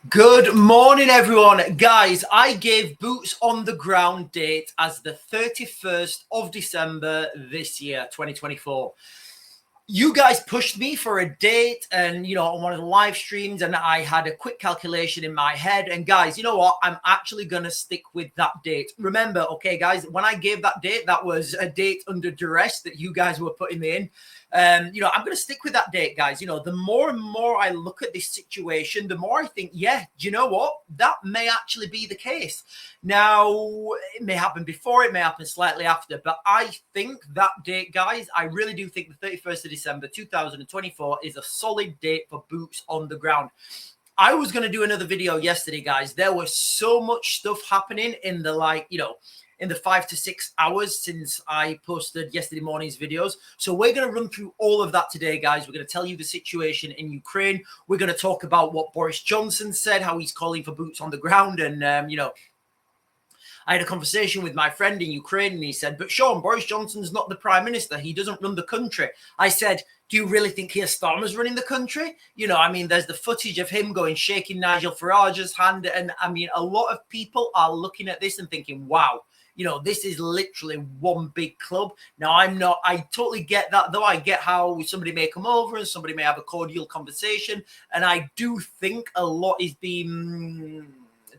Good morning, everyone. Guys, I gave boots on the ground date as the 31st of December this year, 2024. You guys pushed me for a date and, on one of the live streams, and I had a quick calculation in my head. And guys, you know what? I'm actually going to stick with that date. Remember, okay, guys, when I gave that date, that was a date under duress that you guys were putting me in. I'm going to stick with that date, guys. The more and more I look at this situation, the more I think, yeah, do you know what? That may actually be the case. Now, it may happen before, it may happen slightly after, but I think that date, guys, I really do think the 31st of December 2024 is a solid date for boots on the ground. I was going to do another video yesterday, guys. There was so much stuff happening in the in the 5 to 6 hours since I posted yesterday morning's videos. So we're going to run through all of that today, guys. We're going to tell you the situation in Ukraine. We're going to talk about what Boris Johnson said, how he's calling for boots on the ground. And, I had a conversation with my friend in Ukraine, and he said, but Sean, Boris Johnson's not the prime minister. He doesn't run the country. I said, do you really think Keir Starmer's running the country? There's the footage of him shaking Nigel Farage's hand. And a lot of people are looking at this and thinking, wow, this is literally one big club. Now, I totally get that, though. I get how somebody may come over and somebody may have a cordial conversation. And I do think a lot is being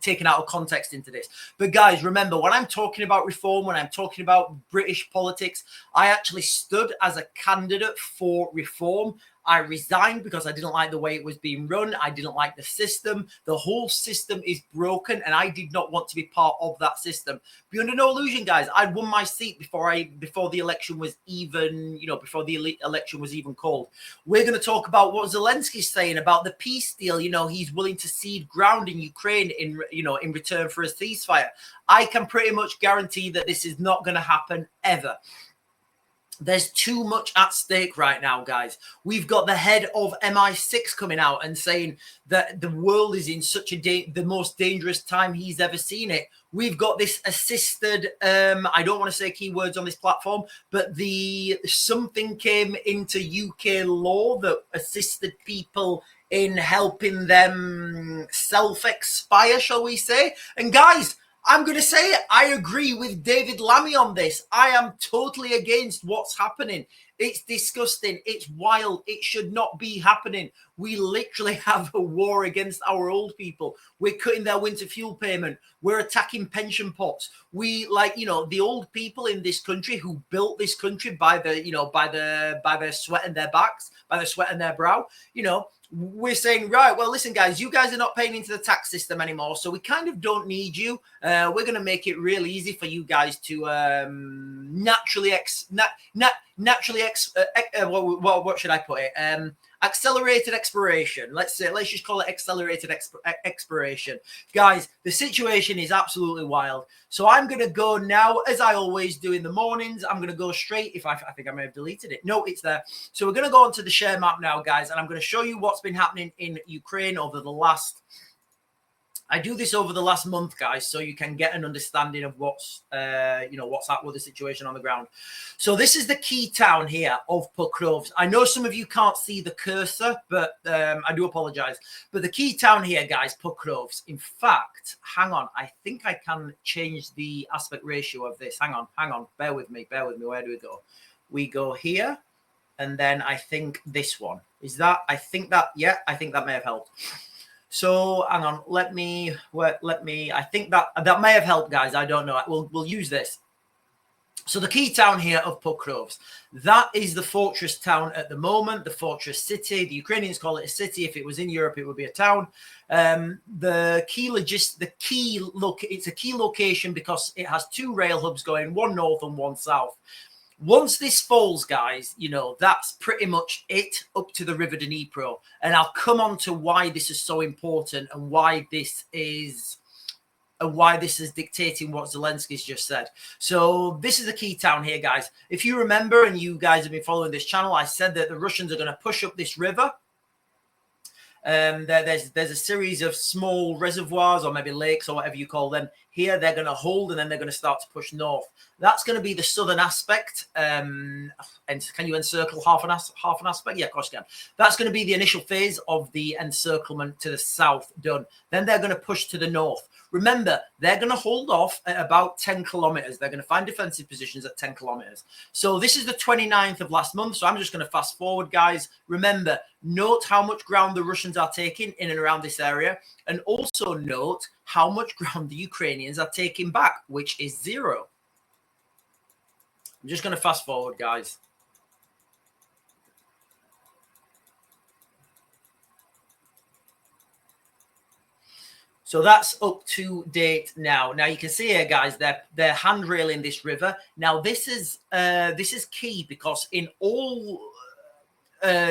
taken out of context into this. But guys, remember, when I'm talking about reform, when I'm talking about British politics, I actually stood as a candidate for reform. I resigned because I didn't like the way it was being run. I didn't like the system. The whole system is broken, and I did not want to be part of that system. Be under no illusion, guys. I'd won my seat before the election was even, before the election was even called. We're going to talk about what Zelensky's saying about the peace deal. He's willing to cede ground in Ukraine in return for a ceasefire. I can pretty much guarantee that this is not going to happen ever. There's too much at stake right now, guys. We've got the head of MI6 coming out and saying that the world is in such the most dangerous time he's ever seen it. We've got this assisted, I don't want to say keywords on this platform, but something came into UK law that assisted people in helping them self-expire, shall we say. And guys, I'm going to say it. I agree with David Lammy on this. I am totally against what's happening. It's disgusting. It's wild. It should not be happening. We literally have a war against our old people. We're cutting their winter fuel payment. We're attacking pension pots. We the old people in this country who built this country by their sweat and their backs, by their sweat and their brow, we're saying, right, well, listen, guys, you guys are not paying into the tax system anymore, so we kind of don't need you. We're going to make it real easy for you guys to what should I put it? Accelerated expiration. Let's just call it accelerated expiration. Guys, the situation is absolutely wild. So I'm going to go now, as I always do in the mornings. I'm going to go straight. I think I may have deleted it. No, it's there. So we're going to go onto the share map now, guys, and I'm going to show you what's been happening in Ukraine over the last... I do this over the last month, guys, so you can get an understanding of what's happened with the situation on the ground. So this is the key town here of Pokrovsk. I know some of you can't see the cursor, but I do apologize. But the key town here, guys, Pokrovsk. In fact, hang on. I think I can change the aspect ratio of this. Hang on. Bear with me. Where do we go? We go here, and then I think this one. I think that may have helped. So hang on, I think that may have helped, guys. I don't know. We'll use this. So the key town here of Pokrovsk, that is the fortress town at the moment, the fortress city. The Ukrainians call it a city. If it was in Europe, it would be a town. It's a key location because it has two rail hubs going, one north and one south. Once this falls, guys, that's pretty much it up to the River Dnipro. And I'll come on to why this is so important and why this is dictating what Zelensky's just said. So this is the key town here, guys. If you remember, and you guys have been following this channel, I said that the Russians are going to push up this river. There's a series of small reservoirs or maybe lakes or whatever you call them. Here they're going to hold and then they're going to start to push north. That's going to be the southern aspect. And can you encircle half an aspect? Yeah, of course you can. That's going to be the initial phase of the encirclement to the south done. Then they're going to push to the north. Remember, they're going to hold off at about 10 kilometers. They're going to find defensive positions at 10 kilometers. So this is the 29th of last month. So I'm just going to fast forward, guys. Remember, note how much ground the Russians are taking in and around this area. And also note how much ground the Ukrainians are taking back, which is 0. I'm just going to fast forward, guys. So that's up to date now. Now you can see here, guys, they're handrailing this river. Now this is key because in all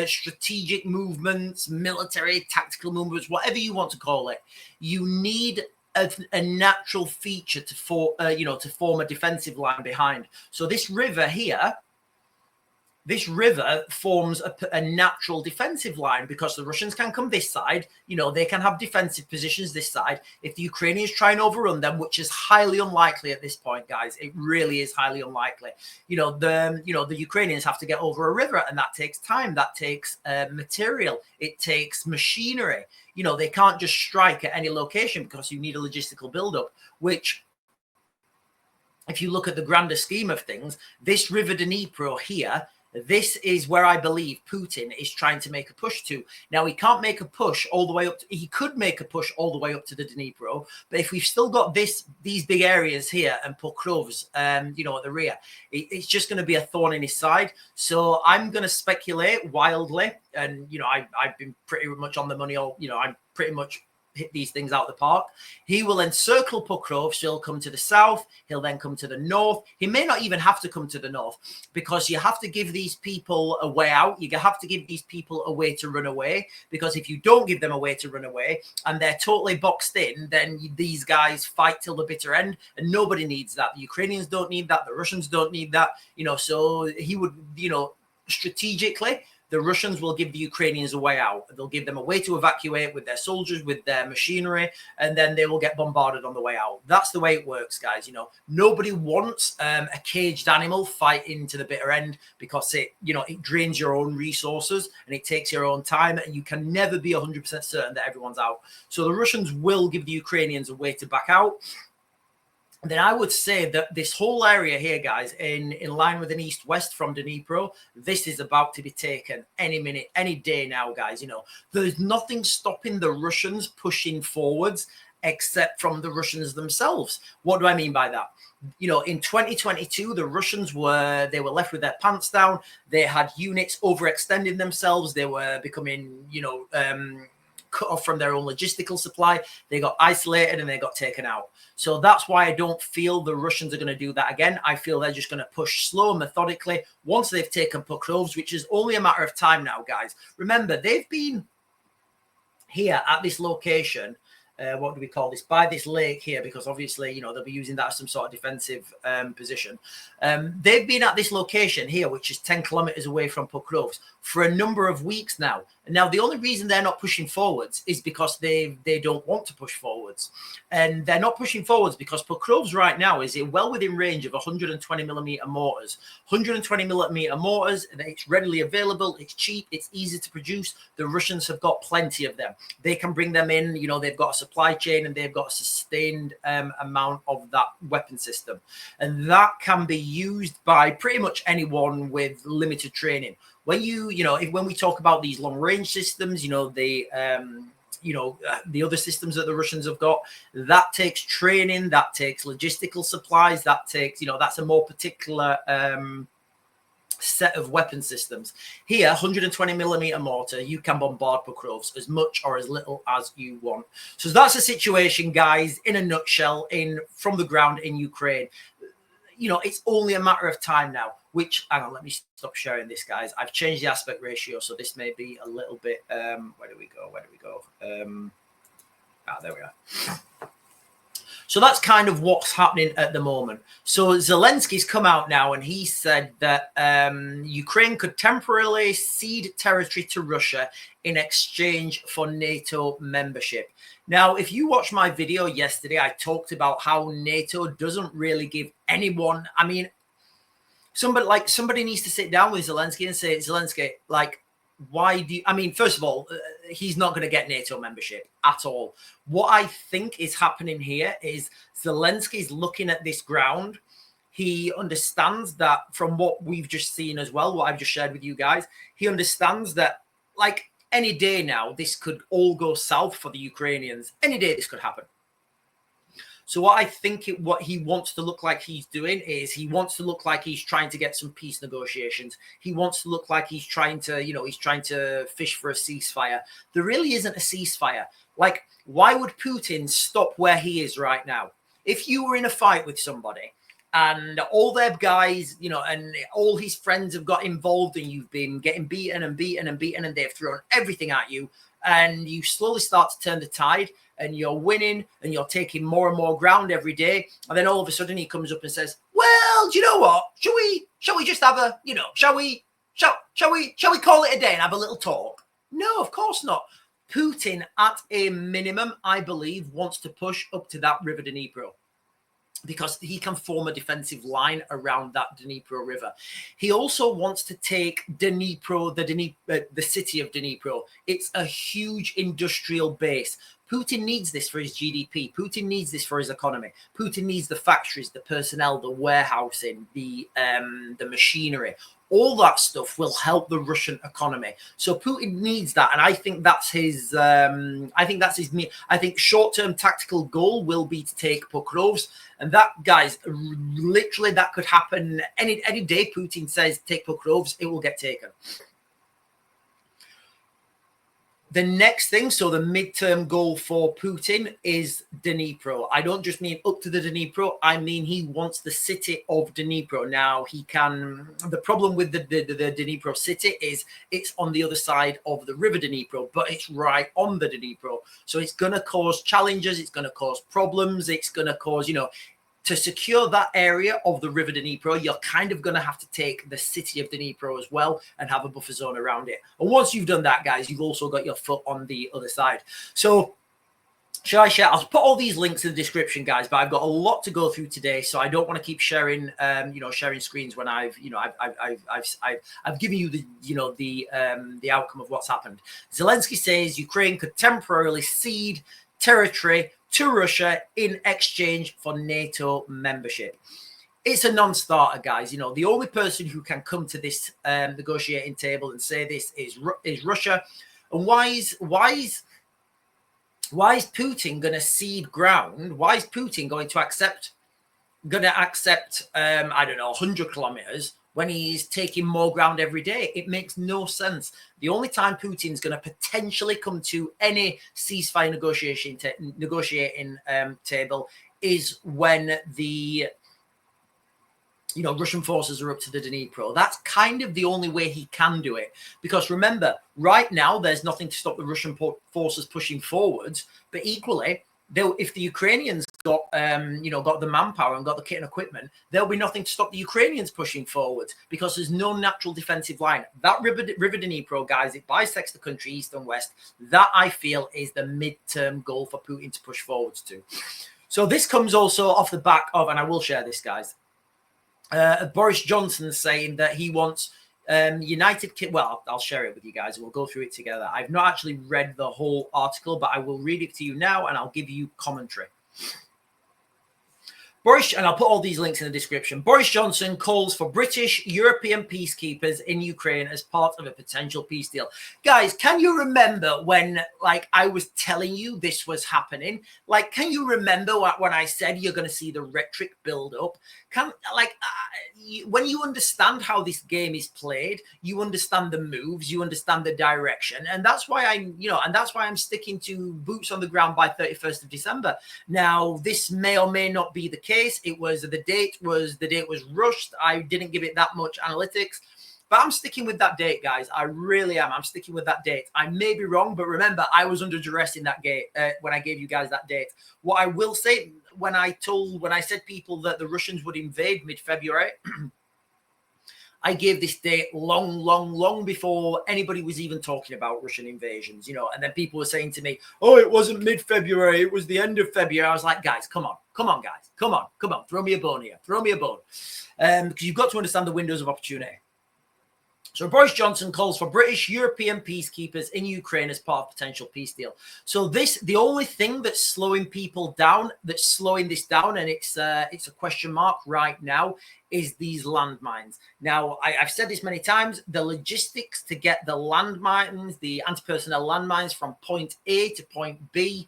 strategic movements, military, tactical movements, whatever you want to call it, you need a natural feature to form a defensive line behind. So this river here. This river forms a natural defensive line because the Russians can come this side. They can have defensive positions this side. If the Ukrainians try and overrun them, which is highly unlikely at this point, guys, it really is highly unlikely. The Ukrainians have to get over a river, and that takes time. That takes material. It takes machinery. They can't just strike at any location because you need a logistical buildup, which, if you look at the grander scheme of things, this river Dnipro here, this is where I believe Putin is trying to make a push to. Now, he can't make a push all the way up. He could make a push all the way up to the Dnipro, but if we've still got these big areas here and Pokrovs, at the rear, it's just going to be a thorn in his side. So I'm going to speculate wildly, and I've been pretty much on the money. I'm pretty much hit these things out of the park. He will encircle Pokrov, so he'll come to the south, he'll then come to the north. He may not even have to come to the north because you have to give these people a way out. You have to give these people a way to run away, because if you don't give them a way to run away and they're totally boxed in, then these guys fight till the bitter end, and nobody needs that. The Ukrainians don't need that. The Russians don't need that. So he would, strategically, the Russians will give the Ukrainians a way out. They'll give them a way to evacuate with their soldiers, with their machinery, and then they will get bombarded on the way out. That's the way it works, guys. Nobody wants a caged animal fighting to the bitter end, because it drains your own resources and it takes your own time, and you can never be 100% certain that everyone's out. So the Russians will give the Ukrainians a way to back out. Then I would say that this whole area here, guys, in line with an east-west from Dnipro, this is about to be taken any minute, any day now, guys. There's nothing stopping the Russians pushing forwards except from the Russians themselves. What do I mean by that? In 2022, the Russians were left with their pants down. They had units overextending themselves. They were becoming, cut off from their own logistical supply. They got isolated and they got taken out. So that's why I don't feel the Russians are going to do that again. I feel they're just going to push slow and methodically once they've taken Pokrovs, which is only a matter of time now, guys. Remember, they've been here at this location. What do we call this? By this lake here, because obviously, they'll be using that as some sort of defensive position. They've been at this location here, which is 10 kilometers away from Pokrovs, for a number of weeks now. Now, the only reason they're not pushing forwards is because they don't want to push forwards. And they're not pushing forwards because Pokrovs right now is well within range of 120 millimeter mortars. 120 millimeter mortars, it's readily available, it's cheap, it's easy to produce. The Russians have got plenty of them. They can bring them in, they've got a supply chain and they've got a sustained amount of that weapon system. And that can be used by pretty much anyone with limited training. When when we talk about these long range systems, the other systems that the Russians have got, that takes training, that takes logistical supplies, that takes, that's a more particular set of weapon systems. Here, 120 millimeter mortar, you can bombard Pokrovs as much or as little as you want. So that's the situation, guys, in a nutshell, from the ground in Ukraine. It's only a matter of time now, which, hang on, let me stop sharing this, guys. I've changed the aspect ratio, so this may be a little bit, where do we go? There we are. So that's kind of what's happening at the moment. So Zelensky's come out now and he said that Ukraine could temporarily cede territory to Russia in exchange for NATO membership. Now, if you watched my video yesterday, I talked about how NATO doesn't really give anyone, I mean, somebody needs to sit down with Zelensky and say, Zelensky, like, why do you, I mean, first of all, he's not going to get NATO membership at all. What I think is happening here is Zelensky's looking at this ground. He understands that from what we've just seen as well, what I've just shared with you guys, he understands that like any day now, this could all go south for the Ukrainians. Any day this could happen. So what I think what he wants to look like he's doing is he wants to look like he's trying to get some peace negotiations. He wants to look like he's trying to, you know, he's trying to fish for a ceasefire. There really isn't a ceasefire. Like, why would Putin stop where he is right now? If you were in a fight with somebody and all their guys, you know, and all his friends have got involved and you've been getting beaten and beaten and beaten and they've thrown everything at you and you slowly start to turn the tide, and you're winning and you're taking more and more ground every day. And then all of a sudden he comes up and says, well, do you know what? Shall we just have a, you know, shall we call it a day and have a little talk? No, of course not. Putin, at a minimum, I believe, wants to push up to that River Dnipro, because he can form a defensive line around that Dnipro River. He also wants to take Dnipro, the city of Dnipro. It's a huge industrial base. Putin needs this for his GDP. Putin needs this for his economy. Putin needs the factories, the personnel, the warehousing, the machinery. All that stuff will help the Russian economy. So Putin needs that, and I think that's his. I think short-term tactical goal will be to take Pokrovsk, and that, guys, literally that could happen any day. Putin says take Pokrovsk, it will get taken. The next thing, so the midterm goal for Putin is Dnipro. I don't just mean up to the Dnipro. I mean he wants the city of Dnipro. Now, he can... The problem with the Dnipro city is it's on the other side of the river Dnipro, but it's right on the Dnipro. So it's going to cause challenges. It's going to cause problems. It's going to cause, you know... To secure that area of the river Dnipro, you're kind of going to have to take the city of Dnipro as well and have a buffer zone around it. And once you've done that, guys, you've also got your foot on the other side. So, shall I share? I'll put all these links in the description, guys, but I've got a lot to go through today, so I don't want to keep sharing, sharing screens when I've given you the outcome of what's happened. Zelensky says Ukraine could temporarily cede territory to Russia in exchange for NATO membership. It's a non-starter, guys. You know, the only person who can come to this negotiating table and say this is Russia. And why is Putin going to cede ground? Why is Putin going to accept 100 kilometers when he's taking more ground every day? It makes no sense. The only time Putin's going to potentially come to any ceasefire negotiating table is when the Russian forces are up to the Dnipro. That's kind of the only way he can do it. Because remember, right now, there's nothing to stop the Russian forces pushing forwards. But equally, if the Ukrainians got the manpower and got the kit and equipment, there'll be nothing to stop the Ukrainians pushing forward, because there's no natural defensive line. That river Dnipro, guys, it bisects the country east and west. That, I feel, is the midterm goal for Putin to push forwards to. So this comes also off the back of, and I will share this, guys, Boris Johnson saying that he wants well, I'll share it with you guys and we'll go through it together. I've not actually read the whole article, but I will read it to you now and I'll give you commentary. And I'll put all these links in the description. Boris Johnson calls for British European peacekeepers in Ukraine as part of a potential peace deal. Guys, can you remember when, I was telling you this was happening? Can you remember when I said you're going to see the rhetoric build up? When you understand how this game is played, you understand the moves, you understand the direction, and that's why I'm sticking to boots on the ground by 31st of December. Now, this may or may not be the case. The date was rushed. I didn't give it that much analytics. But I'm sticking with that date, guys. I really am. I'm sticking with that date. I may be wrong, but remember, I was under duress in that gate when I gave you guys that date. What I will say, when I said people that the Russians would invade mid-February, I gave this date long before anybody was even talking about Russian invasions, and then people were saying to me, oh, it wasn't mid-February, it was the end of February. I was like, guys, come on, guys, come on, throw me a bone here, because you've got to understand the windows of opportunity. So Boris Johnson calls for British European peacekeepers in Ukraine as part of potential peace deal. So the only thing that's slowing people down, that's slowing this down, and it's a question mark right now, is these landmines. Now, I've said this many times, the logistics to get the landmines, the anti-personnel landmines from point A to point B,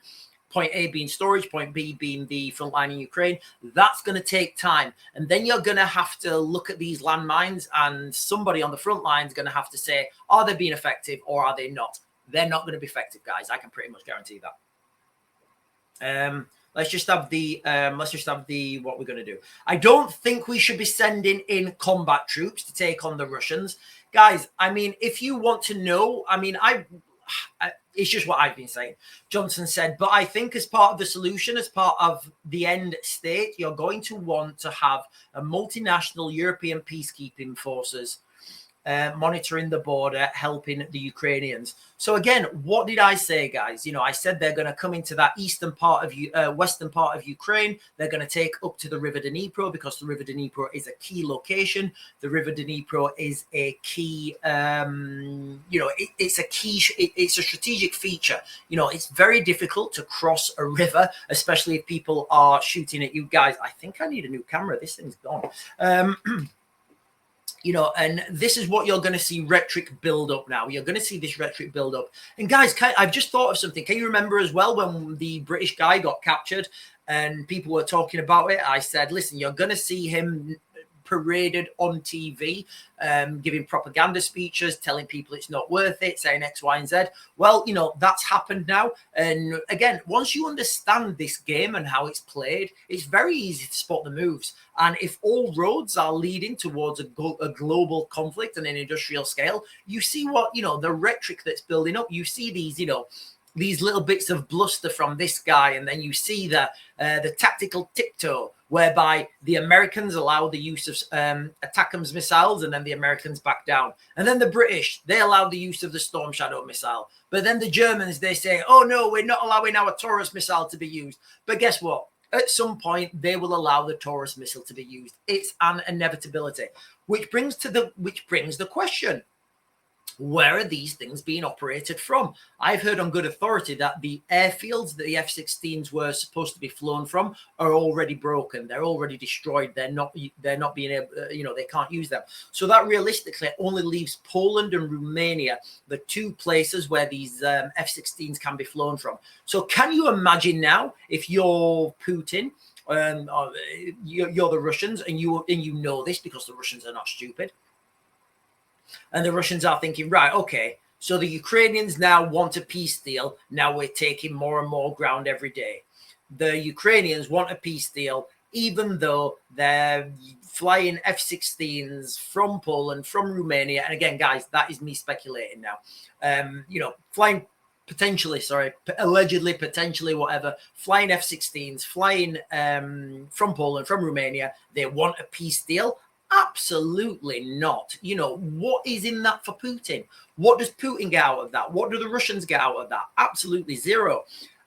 point A being storage, point B being the front line in Ukraine, that's going to take time. And then you're going to have to look at these landmines, and somebody on the front line is going to have to say, are they being effective or are they not? They're not going to be effective, guys. I can pretty much guarantee that. Let's just have the what we're going to do. I don't think we should be sending in combat troops to take on the Russians. Guys, I mean, if you want to know, I mean, it's just what I've been saying. Johnson said, but I think as part of the solution, as part of the end state, you're going to want to have a multinational European peacekeeping forces monitoring the border, helping the Ukrainians. So again, what did I say, guys? I said they're going to come into that eastern part of western part of Ukraine. They're going to take up to the River Dnipro, because the River Dnipro is a key location. The River Dnipro is a key, it's a strategic feature. It's very difficult to cross a river, especially if people are shooting at you guys. I think I need a new camera. This thing's gone. And this is what you're going to see rhetoric build up now. You're going to see this rhetoric build up. And guys, I've just thought of something. Can you remember as well when the British guy got captured and people were talking about it? I said, listen, you're going to see him paraded on TV, giving propaganda speeches, telling people it's not worth it, saying X, Y, and Z. Well, that's happened now. And again, once you understand this game and how it's played, it's very easy to spot the moves. And if all roads are leading towards a global conflict and an industrial scale, you see what, the rhetoric that's building up. You see these little bits of bluster from this guy, and then you see the tactical tiptoe, whereby the Americans allow the use of ATACMS missiles, and then the Americans back down. And then the British, they allow the use of the Storm Shadow missile. But then the Germans, they say, oh no, we're not allowing our Taurus missile to be used. But guess what? At some point, they will allow the Taurus missile to be used. It's an inevitability, which brings the question. Where are these things being operated from? I've heard on good authority that the airfields that the F-16s were supposed to be flown from are already broken. They're already destroyed. They're not being able, they can't use them. So that realistically only leaves Poland and Romania, the two places where these F-16s can be flown from. So can you imagine now, if you're Putin, you're the Russians, and you know this because the Russians are not stupid. And the Russians are thinking, right, okay, so the Ukrainians now want a peace deal. Now we're taking more and more ground every day. The Ukrainians want a peace deal, even though they're flying F-16s from Poland, from Romania. And again, guys, that is me speculating now. Flying allegedly, potentially, whatever, flying F-16s, flying from Poland, from Romania. They want a peace deal. Absolutely not. What is in that for Putin? What does Putin get out of that? What do the Russians get out of that? Absolutely zero.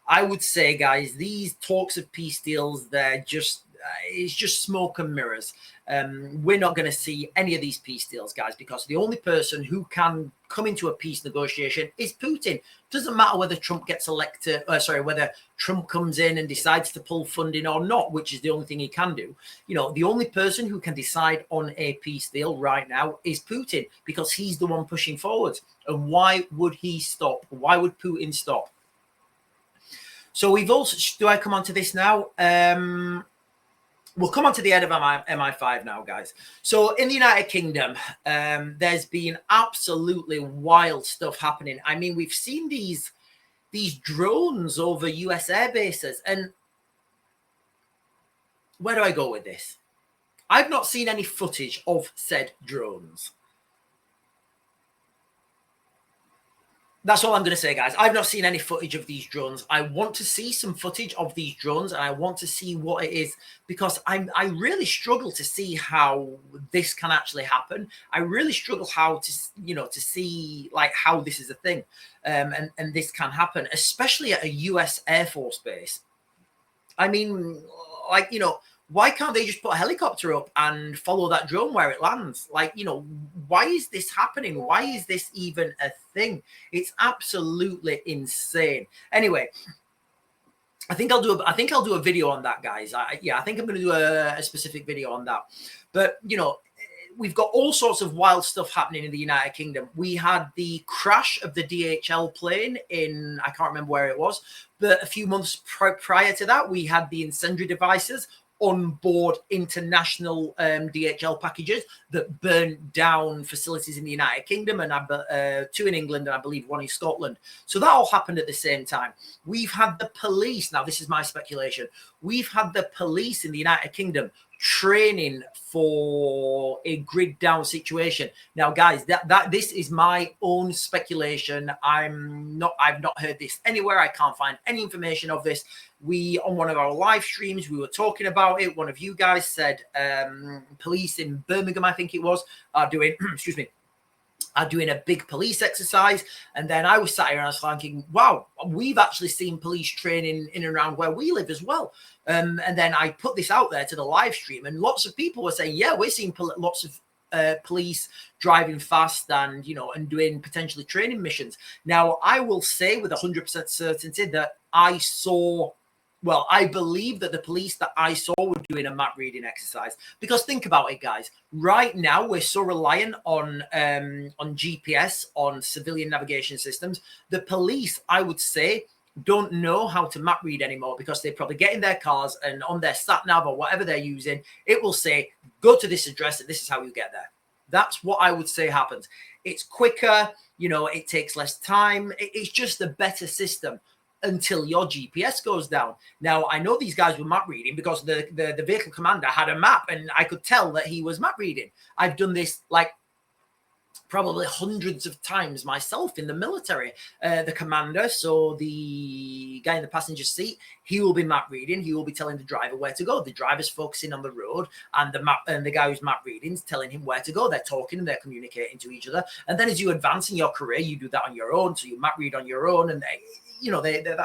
I would say, guys, these talks of peace deals, it's just smoke and mirrors. We're not going to see any of these peace deals, guys, because the only person who can come into a peace negotiation is Putin. Doesn't matter whether Trump gets elected, whether Trump comes in and decides to pull funding or not, which is the only thing he can do. The only person who can decide on a peace deal right now is Putin, because he's the one pushing forward. And why would he stop? Why would Putin stop? So we've also, do I come on to this now? We'll come on to the end of MI5 now, guys. So in the United Kingdom, there's been absolutely wild stuff happening. I mean, we've seen these drones over US air bases. And where do I go with this? I've not seen any footage of said drones. That's all I'm going to say, guys. I've not seen any footage of these drones. I want to see some footage of these drones, and I want to see what it is, because I really struggle to see how this can actually happen. I really struggle how to, to see like how this is a thing, and this can happen, especially at a US Air Force base. I mean, like, why can't they just put a helicopter up and follow that drone where it lands? Like, why is this happening? Why is this even a thing? It's absolutely insane. Anyway, I think I'll do a video on that, guys. I think I'm going to do a specific video on that. But, we've got all sorts of wild stuff happening in the United Kingdom. We had the crash of the DHL plane in, I can't remember where it was, but a few months prior to that, we had the incendiary devices on board international DHL packages that burned down facilities in the United Kingdom, and 2 in England, and I believe 1 in Scotland. So that all happened at the same time. We've had the police, now this is my speculation, we've had the police in the United Kingdom training for a grid down situation. Now, guys, this is my own speculation. I've not heard this anywhere. I can't find any information of this. On one of our live streams, we were talking about it. One of you guys said police in Birmingham, I think it was, are doing excuse me, are doing a big police exercise. And then I was sat here and I was thinking, wow, we've actually seen police training in and around where we live as well. And then I put this out there to the live stream, and lots of people were saying, yeah, we're seeing lots of police driving fast and, and doing potentially training missions. Now, I will say with 100% certainty that I believe that the police that I saw were doing a map reading exercise, because think about it, guys. Right now, we're so reliant on GPS, on civilian navigation systems. The police, I would say, don't know how to map read anymore, because they probably get in their cars and on their sat nav or whatever they're using, it will say, go to this address and this is how you get there. That's what I would say happens. It's quicker, it takes less time. It's just a better system until your GPS goes down. Now, I know these guys were map reading because the vehicle commander had a map, and I could tell that he was map reading. I've done this like probably hundreds of times myself in the military. The commander, so the guy in the passenger seat, he will be map reading. He will be telling the driver where to go. The driver's focusing on the road, and the guy who's map reading is telling him where to go. They're talking and they're communicating to each other. And then as you advance in your career, you do that on your own. So you map read on your own, and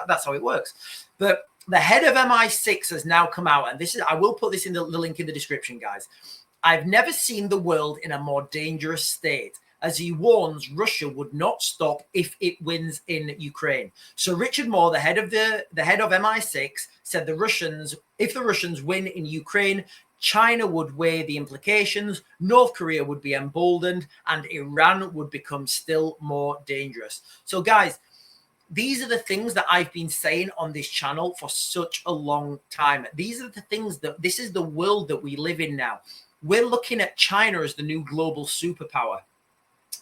that's how it works. But the head of MI6 has now come out, and I will put this in the link in the description, guys. I've never seen the world in a more dangerous state, as he warns Russia would not stop if it wins in Ukraine. So Richard Moore, the head of MI6, said if the Russians win in Ukraine, China would weigh the implications, North Korea would be emboldened, and Iran would become still more dangerous. So, guys, these are the things that I've been saying on this channel for such a long time. These are the things this is the world that we live in now. We're looking at China as the new global superpower.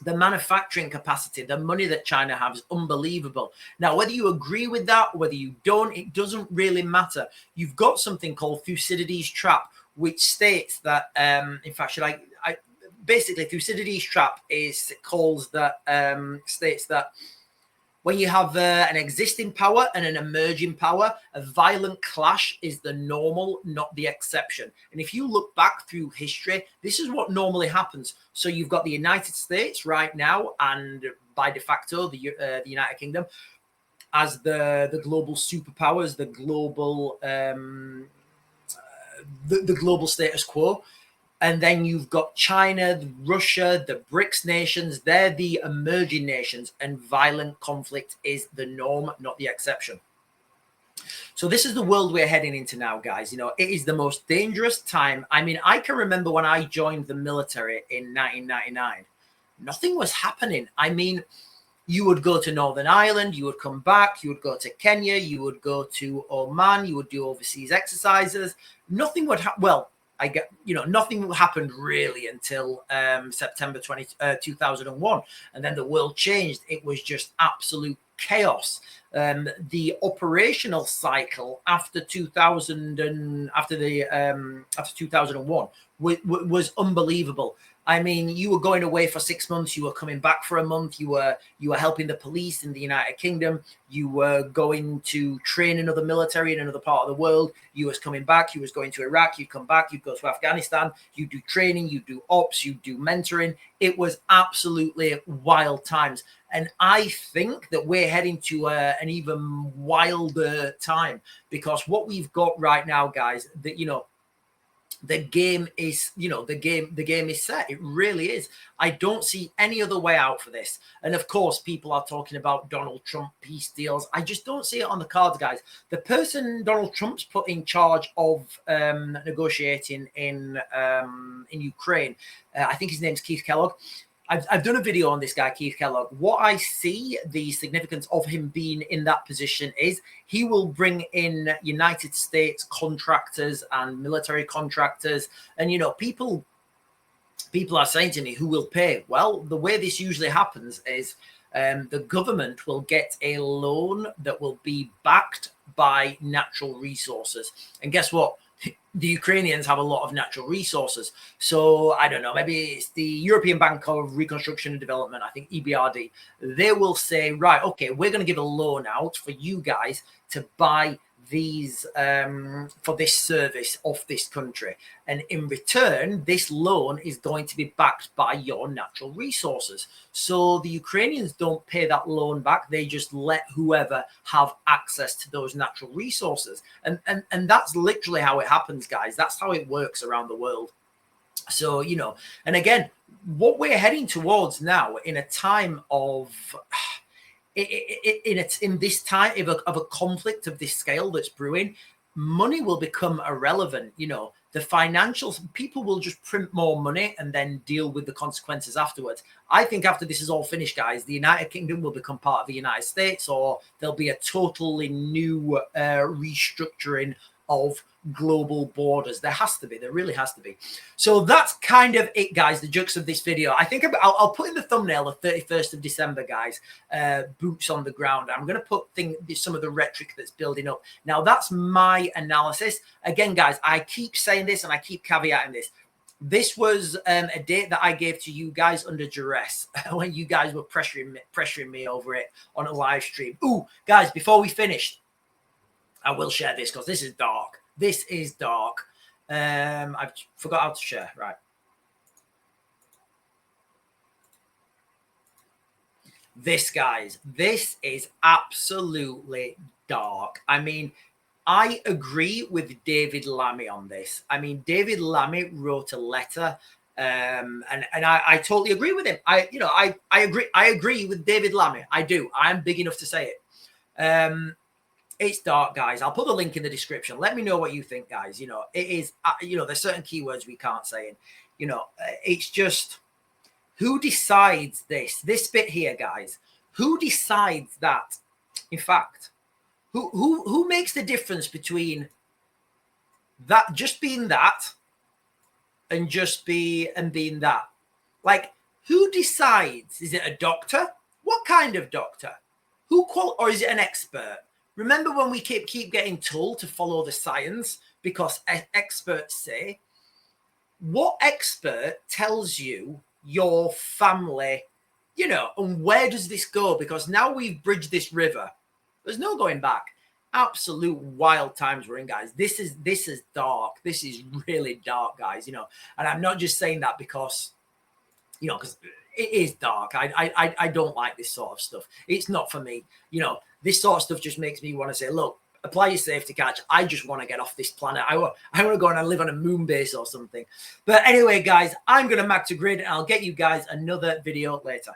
The manufacturing capacity, the money that China has is unbelievable. Now, whether you agree with that, whether you don't, it doesn't really matter. You've got something called Thucydides' trap, which states that, in fact, basically Thucydides' trap states that when you have an existing power and an emerging power, a violent clash is the normal, not the exception. And if you look back through history, this is what normally happens. So you've got the United States right now, and by de facto, the United Kingdom, as the global superpowers, the global status quo. And then you've got China, Russia, the BRICS nations. They're the emerging nations, and violent conflict is the norm, not the exception. So this is the world we're heading into now, guys. It is the most dangerous time. I mean, I can remember when I joined the military in 1999, nothing was happening. I mean, you would go to Northern Ireland, you would come back, you would go to Kenya, you would go to Oman, you would do overseas exercises. Nothing would happen. Well, nothing happened really until September 2001. And then the world changed. It was just absolute chaos. The operational cycle after 2001 was unbelievable. I mean, you were going away for 6 months. You were coming back for a month. You were helping the police in the United Kingdom. You were going to train another military in another part of the world. You was coming back. You was going to Iraq. You come back. You go to Afghanistan. You do training. You do ops. You do mentoring. It was absolutely wild times. And I think that we're heading to an even wilder time, because what we've got right now, guys, that, you know, the game is, you know, the game is set. It really is. I don't see any other way out for this. And of course, people are talking about Donald Trump peace deals. I just don't see it on the cards, guys. The person Donald Trump's put in charge of negotiating in Ukraine, I think his name's Keith Kellogg. I've done a video on this guy, Keith Kellogg. What I see the significance of him being in that position is he will bring in United States contractors and military contractors. And, you know, people are saying to me, who will pay? Well, the way this usually happens is the government will get a loan that will be backed by natural resources. And guess what? The Ukrainians have a lot of natural resources. So I don't know, maybe it's the European Bank of Reconstruction and Development, I think EBRD. They will say, right, okay, we're going to give a loan out for you guys to buy these for this service of this country. And in return, this loan is going to be backed by your natural resources. So the Ukrainians don't pay that loan back. They just let whoever have access to those natural resources. And that's literally how it happens, guys. That's how it works around the world. So, you know, and again, what we're heading towards now in a time of in this time of a conflict of this scale that's brewing, money will become irrelevant. You know, the financials, people will just print more money and then deal with the consequences afterwards. I think after this is all finished, guys, the United Kingdom will become part of the United States, or there'll be a totally new restructuring of global borders. There has to be. There really has to be. So that's kind of it, guys, the jokes of this video. I think I'll put in the thumbnail the 31st of December, guys, boots on the ground. I'm going to put some of the rhetoric that's building up. Now, that's my analysis. Again, guys, I keep saying this and I keep caveating this. This was a date that I gave to you guys under duress when you guys were pressuring me over it on a live stream. Ooh, guys, before we finish, I will share this because this is dark. This is dark. I forgot how to share. Right. This, guys, this is absolutely dark. I mean, I agree with David Lammy on this. I mean, David Lammy wrote a letter, and I totally agree with him. I agree with David Lammy. I do. I'm big enough to say it. It's dark, guys. I'll put the link in the description. Let me know what you think, guys. You know, it is, you know, there's certain keywords we can't say. And, you know, it's just, who decides this bit here, guys? Who decides that? In fact, who makes the difference between that, just being that, and being that? Like, who decides? Is it a doctor? What kind of doctor? Or is it an expert? Remember when we keep getting told to follow the science because experts say? What expert tells you your family, you know, and where does this go? Because now we've bridged this river. There's no going back. Absolute wild times we're in, guys. This is dark. This is really dark, guys, you know. And I'm not just saying that because, you know, because it is dark. I don't like this sort of stuff. It's not for me. You know, this sort of stuff just makes me want to say, look, apply your safety catch. I just want to get off this planet. I want to go and live on a moon base or something. But anyway, guys, I'm going to Mac to Grid, and I'll get you guys another video later.